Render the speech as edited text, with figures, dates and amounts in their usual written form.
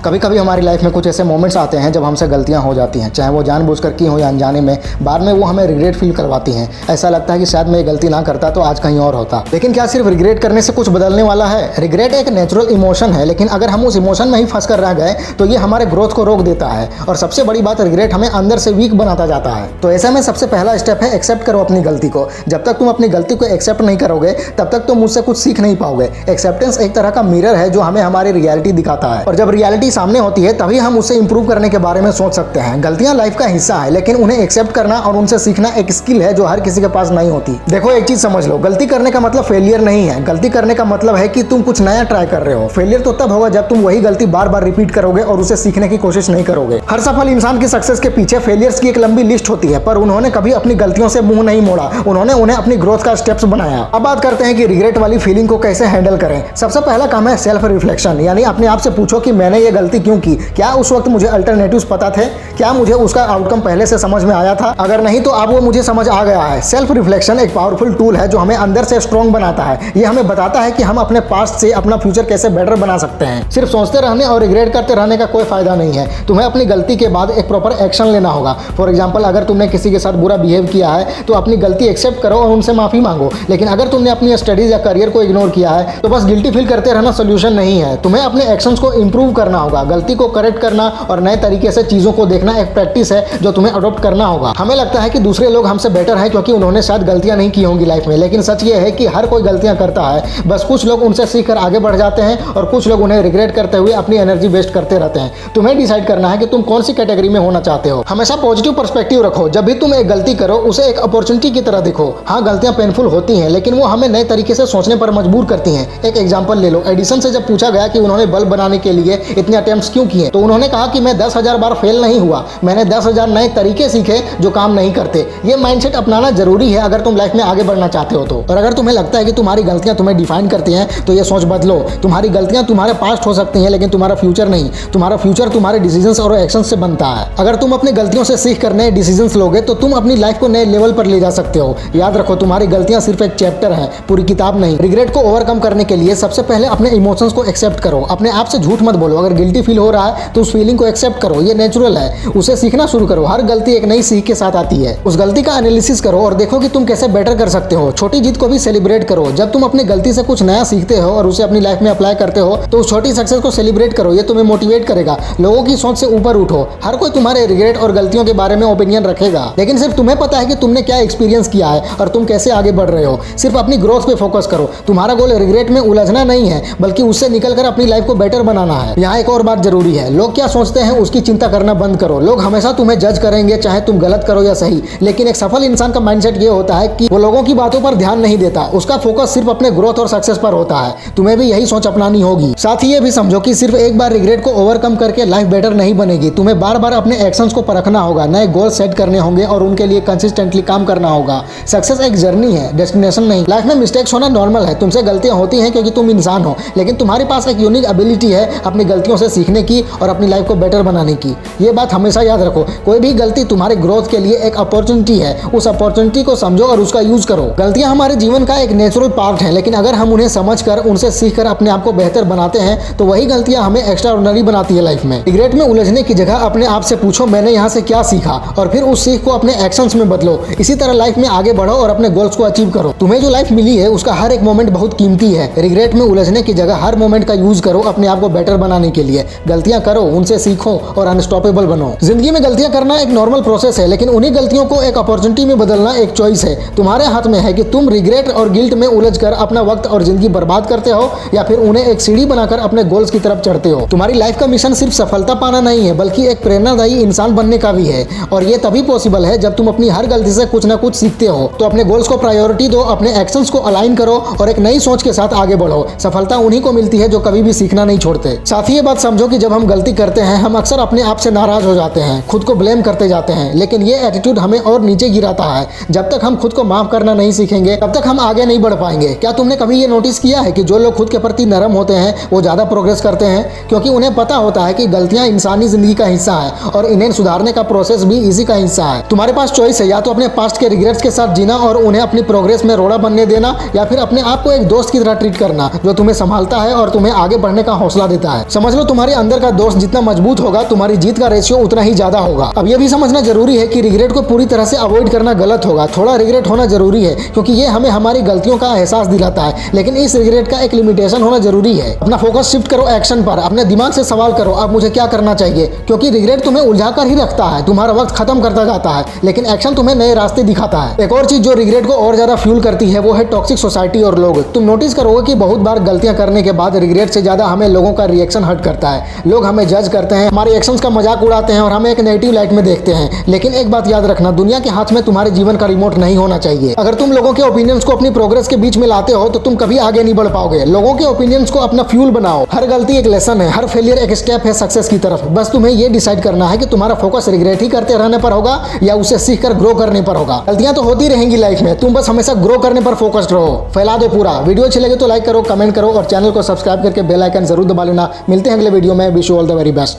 कभी कभी हमारी लाइफ में कुछ ऐसे मोमेंट्स आते हैं जब हमसे गलतियां हो जाती हैं, चाहे वो जानबूझकर की हो या अनजाने में। बाद में वो हमें रिग्रेट फील करवाती हैं। ऐसा लगता है कि शायद मैं ये गलती ना करता तो आज कहीं और होता। लेकिन क्या सिर्फ रिग्रेट करने से कुछ बदलने वाला है? रिग्रेट एक नेचुरल इमोशन है, लेकिन अगर हम उस इमोशन में ही फंस कर रह गए तो ये हमारे ग्रोथ को रोक देता है। और सबसे बड़ी बात, रिग्रेट हमें अंदर से वीक बनाता जाता है। तो ऐसे में सबसे पहला स्टेप है एक्सेप्ट करो अपनी गलती को। जब तक तुम अपनी गलती को एक्सेप्ट नहीं करोगे तब तक तुम मुझसे कुछ सीख नहीं पाओगे। एक्सेप्टेंस एक तरह का मिरर है जो हमें हमारी रियलिटी दिखाता है, और जब रियलिटी सामने होती है तभी हम उससे इंप्रूव करने के बारे में सोच सकते हैं। गलतियां लाइफ का हिस्सा है, लेकिन उन्हें एक्सेप्ट करना और उनसे सीखना एक स्किल है जो हर किसी के पास नहीं होती। देखो, एक चीज समझ लो, गलती करने का मतलब फेलियर नहीं है। गलती करने का मतलब है कि तुम कुछ नया ट्राई कर रहे हो। फेलियर तो तब होगा जब तुम वही गलती बार बार रिपीट करोगे और उसे सीखने की कोशिश नहीं करोगे। हर सफल इंसान की सक्सेस के पीछे फेलियर्स की एक लंबी लिस्ट होती है, पर उन्होंने कभी अपनी गलतियों से मुंह नहीं मोड़ा। उन्होंने उन्हें अपनी ग्रोथ का स्टेप्स बनाया। अब बात करते हैं कि रिग्रेट वाली फीलिंग को कैसे हैंडल करें। सबसे पहला काम है सेल्फ रिफ्लेक्शन, यानी अपने आप से पूछो कि मैंने ये गलती क्यों की। क्या उस वक्त मुझे अल्टरनेटिव्स पता थे? क्या मुझे उसका आउटकम पहले से समझ में आया था? अगर नहीं तो अब वो मुझे समझ आ गया है। सेल्फ रिफ्लेक्शन एक पावरफुल टूल है जो हमें अंदर से स्ट्रॉन्ग बनाता है। ये हमें बताता है कि हम अपने पास्ट से अपना फ्यूचर कैसे बेटर बना सकते हैं। सिर्फ सोचते रहने और रिग्रेट करते रहने का कोई फायदा नहीं है। तुम्हें अपनी गलती के बाद एक प्रॉपर एक्शन लेना होगा। फॉर एग्जाम्पल, अगर तुमने किसी के साथ बुरा बिहेव किया है तो अपनी गलती एक्सेप्ट करो और उनसे माफी मांगो। लेकिन अगर तुमने अपनी स्टडीज या करियर को इग्नोर किया है तो बस गिल्टी फील करते रहना सोल्यूशन नहीं है। तुम्हें अपने एक्शंस को इंप्रूव करना होगा। गलती को करेक्ट करना और नए तरीके से चीजों को देखना एक प्रैक्टिस है जो तुम्हें अडॉप्ट करना होगा। हमें लगता है कि दूसरे लोग हमसे बेटर हैं क्योंकि उन्होंने शायद गलतियां नहीं की होंगी लाइफ में, लेकिन सच ये है कि हर कोई गलतियां करता है। बस कुछ लोग उनसे सीखकर आगे बढ़ जाते हैं और कुछ लोग उन्हें रिग्रेट करते हुए अपनी एनर्जी वेस्ट करते रहते हैं। तुम्हें डिसाइड करना है कि तुम कौन सी कैटेगरी में होना चाहते हो। हमेशा पॉजिटिव पर्सपेक्टिव रखो। जब भी तुम एक गलती करो उसे एक अपॉर्चुनिटी की तरह देखो। हाँ, गलतियां पेनफुल होती हैं, लेकिन वो हमें नए तरीके से सोचने पर मजबूर करती हैं। एक एग्जांपल ले लो, एडिसन से जब पूछा गया कि उन्होंने बल्ब बनाने के लिए इतने अटेम्प्ट्स क्यों किए, तो उन्होंने कहा कि मैं 10,000 बार फेल नहीं हुआ, मैंने 10,000 नए तरीके सीखे जो काम नहीं करते। ये माइंडसेट अपनाना जरूरी है अगर तुम लाइफ में आगे बढ़ना चाहते हो तो। और अगर तुम्हें लगता है कि तुम्हारी गलतियां तुम्हें डिफाइन करती हैं तो ये सोच बदलो। तुम्हारी गलतियां तुम्हारे पास्ट हो सकती हैं, लेकिन तुम्हारा फ्यूचर नहीं। तुम्हारा फ्यूचर तुम्हारे डिसीजंस और एक्शंस से बनता है। अगर तुम अपनी गलतियों से सीख कर नए डिसीजंस लोगे तो तुम अपनी लाइफ को नए लेवल पर ले जा सकते हो। याद रखो, तुम्हारी गलतियां सिर्फ एक चैप्टर है, पूरी किताब नहीं। रिग्रेट को ओवरकम करने के लिए सबसे पहले अपने इमोशंस को एक्सेप्ट करो। अपने आप से झूठ मत बोलो। अगर गिल्टी फील हो रहा है तो उस फीलिंग को एक्सेप्ट करो, ये नेचुरल है। उसे सीखना शुरू करो। हर गलती एक नई सीख के साथ आती है। उस गलती का एनालिसिस करो और देखो कि तुम कैसे बेटर कर सकते हो। छोटी जीत को भी सेलिब्रेट करो। जब तुम अपनी गलती से कुछ नया सीखते हो और उसे अपनी लाइफ में अप्लाई करते हो तो उस छोटी सक्सेस को सेलिब्रेट करो। ये तुम्हें मोटिवेट करेगा। लोगों की सोच से ऊपर उठो। हर कोई तुम्हारे रिग्रेट और गलतियों के बारे में ओपिनियन रखेगा, लेकिन सिर्फ तुम्हें पता है कि तुमने क्या एक्सपीरियंस किया है और तुम कैसे आगे बढ़ रहे हो। सिर्फ अपनी ग्रोथ पे फोकस करो। तुम्हारा गोल रिग्रेट में उलझना नहीं है, बल्कि उससे निकलकर अपनी लाइफ को बेटर बनाना है। यहाँ एक और बात जरूरी है, लोग क्या सोचते हैं उसकी चिंता करना बंद करो। लोग हमेशा तुम्हें जज करेंगे, चाहे तुम गलत करो या सही। लेकिन एक सफल इंसान का माइंडसेट ये होता है कि वो लोगों की बातों पर ध्यान नहीं देता। उसका फोकस सिर्फ अपने ग्रोथ और सक्सेस पर होता है। तुम्हें भी यही सोच अपनानी होगी। साथ ही ये भी समझो कि सिर्फ एक बार रिग्रेट को ओवरकम करके लाइफ बेटर नहीं बनेगी। तुम्हें बार बार अपने एक्शंस को परखना होगा, नए गोल सेट करने होंगे और उनके लिए कंसिस्टेंटली काम करना होगा। सक्सेस एक जर्नी है, डेस्टिनेशन नहीं। लाइफ में मिस्टेक्स होना नॉर्मल है। तुमसे गलतियां होती हैं क्योंकि तुम इंसान हो, लेकिन तुम्हारे पास एक यूनिक एबिलिटी है अपनी गलतियों से सीखने की और अपनी लाइफ को बेटर बनाने की। ये बात हमेशा याद रखो। कोई भी गलती तुम्हारे ग्रोथ के लिए एक अपॉर्चुनिटी है। उस अपॉर्चुनिटी को समझो और उसका यूज करो। गलतियां हमारे जीवन का एक नेचुरल पार्ट है, लेकिन अगर हम उन्हें समझकर उनसे सीखकर अपने आप को बेहतर बनाते हैं तो वही गलतियां हमें एक्स्ट्राऑर्डिनरी बनाती है लाइफ में। रिग्रेट में उलझने की जगह अपने आप से पूछो मैंने यहाँ से क्या सीखा, और फिर उस सीख को अपने एक्शंस में बदलो। इसी तरह लाइफ में आगे बढ़ो और अपने गोल्स को अचीव करो। तुम्हें जो लाइफ मिली है उसका हर एक मोमेंट बहुत कीमती है। रिग्रेट में उलझने की जगह हर मोमेंट का यूज करो अपने आप को बेटर बनाने के लिए। गलतियां करो, उनसे सीखो और अनस्टॉपेबल बनो। जिंदगी में गलतियां करना एक नॉर्मल प्रोसेस है, लेकिन उन्हीं गलतियों को एक अपॉर्चुनिटी में बदलना एक चॉइस है। तुम्हारे हाथ में है कि तुम रिग्रेट और गिल्ट में उलझकर अपना वक्त और जिंदगी बर्बाद करते हो या फिर उन्हें एक सीढ़ी बनाकर अपने गोल्स की तरफ चढ़ते हो। तुम्हारी लाइफ का मिशन सिर्फ सफलता पाना नहीं है, बल्कि एक प्रेरणादायी इंसान बनने का भी है। और ये तभी पॉसिबल है जब तुम अपनी हर गलती से कुछ ना कुछ सीखते हो। तो अपने गोल्स को प्रायोरिटी दो, अपने एक्शंस को अलाइन करो और एक नई सोच के साथ आगे बढ़ो। सफलता उन्हीं को मिलती है जो कभी भी सीखना नहीं छोड़ते। साथ ही ये बात समझो कि जब हम गलती करते हैं हम अक्सर अपने आप से नाराज हो जाते हैं, खुद को ब्लेम करते जाते हैं, लेकिन ये एटीट्यूड हमें और नीचे गिराता है। जब तक हम खुद को माफ करना नहीं सीखेंगे तब तक हम आगे नहीं बढ़ पाएंगे। क्या तुमने कभी ये नोटिस किया है कि जो लोग खुद के प्रति नरम होते हैं वो ज्यादा प्रोग्रेस करते हैं? क्योंकि उन्हें पता होता है कि गलतियां इंसानी जिंदगी का हिस्सा है और इन्हें सुधारने का प्रोसेस भी इसी का हिस्सा है। तुम्हारे पास चॉइस है, या तो अपने पास्ट के रिग्रेट्स के साथ जीना और उन्हें अपनी प्रोग्रेस में रोड़ा बनने देना, या फिर अपने आप को एक दोस्त की तरह ट्रीट करना जो तुम्हें संभालता है और तुम्हें आगे बढ़ने का हौसला देता है। समझ लो तुम्हारे अंदर का दोस्त जितना मजबूत होगा, तुम्हारी जीत का रेशियो उतना ही ज्यादा होगा। अब ये भी समझना जरूरी है कि रिग्रेट को पूरी तरह से अवॉइड करना गलत होगा। थोड़ा रिग्रेट होना जरूरी है क्योंकि ये हमें हमारी गलतियों का एहसास दिलाता है, लेकिन इस रिग्रेट का एक लिमिटेशन होना जरूरी है। अपना फोकस शिफ्ट करो एक्शन पर, अपने दिमाग से सवाल करो अब मुझे क्या करना चाहिए, क्योंकि रिग्रेट तुम्हें उलझा कर ही रखता है, तुम्हारा वक्त खत्म करता जाता है, लेकिन एक्शन तुम्हें नए रास्ते दिखाता है। एक और चीज जो रिग्रेट को और ज्यादा फ्यूल करती है वो है टॉक्सिक सोसाइटी और लोग। तुम नोटिस करोगे कि बहुत बार गलतियां करने के बाद रिग्रेट से ज्यादा हमें लोगों का रिएक्शन हर्ट करता है। लोग हमें जज करते हैं, हमारे एक्शंस का मजाक उड़ाते हैं और हमें एक नेगेटिव लाइट में देखते हैं। लेकिन एक बात याद रखना, दुनिया के हाथ में तुम्हारे जीवन का रिमोट नहीं होना चाहिए। अगर तुम लोगों के ओपिनियंस को अपनी प्रोग्रेस के बीच में लाते हो तो तुम कभी आगे नहीं बढ़ पाओगे। लोगों के ओपिनियंस को अपना फ्यूल बनाओ। हर गलती एक लेसन है, हर फेलियर एक स्टेप है सक्सेस की तरफ। बस तुम्हें ये डिसाइड करना है कि तुम्हारा फोकस रिग्रेट ही करते रहने पर होगा या उसे सीख कर ग्रो करने पर होगा। गलतियां तो होती रहेंगी लाइफ में, तुम बस हमेशा ग्रो करने पर फोकस्ड रहो। फैला दो पूरा। वीडियो अच्छी लगे तो लाइक करो, कमेंट करो और चैनल को सब्सक्राइब करके बेल आइकन जरूर दबा लेना। मिलते हैं अगले वीडियो में। Wish you all the very best.